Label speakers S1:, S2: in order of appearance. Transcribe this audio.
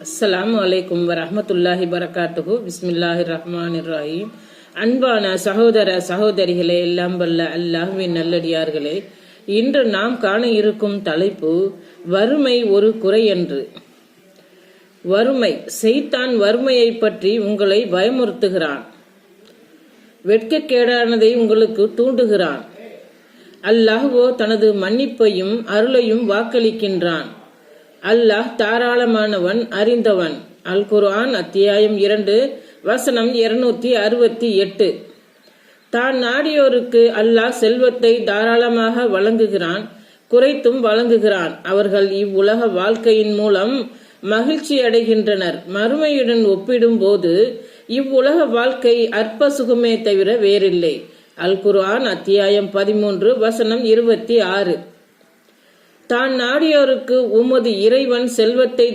S1: அஸ்ஸலாமு அலைக்கும் வரஹ்மத்துல்லாஹி பரகாத்துஹு. பிஸ்மில்லாஹிர் ரஹ்மானிர் ரஹீம். அன்பான சகோதர சகோதரிகளே, எல்லாம் வல்ல அல்லாஹ்வின் நல்லடியார்களே, இன்று நாம் காண இருக்கும் தலைப்பு வறுமை ஒரு குறை என்று. வறுமை, ஷைத்தான் வறுமையை பற்றி உங்களை பயமுறுத்துகிறான், வெட்கக்கேடானதை உங்களுக்கு தூண்டுகிறான். அல்லாஹ்வோ தனது மன்னிப்பையும் அருளையும் வாக்களிக்கின்றான். அல்லாஹ் தாராளமானவன், அறிந்தவன். அல் குர்ஆன் அத்தியாயம் 2 வசனம் 268. தான் நாடியோருக்கு அல்லாஹ் செல்வத்தை தாராளமாக வழங்குகிறான், குறைத்தும் வழங்குகிறான். அவர்கள் இவ்வுலக வாழ்க்கையின் மூலம் மகிழ்ச்சி அடைகின்றனர். மறுமையுடன் ஒப்பிடும் போது இவ்வுலக வாழ்க்கை அற்ப சுகமே தவிர வேறில்லை. அல் குர்ஆன் அத்தியாயம் 13 வசனம் 26. தான் நாடியோருக்கு உமது இறைவன் செல்வத்தை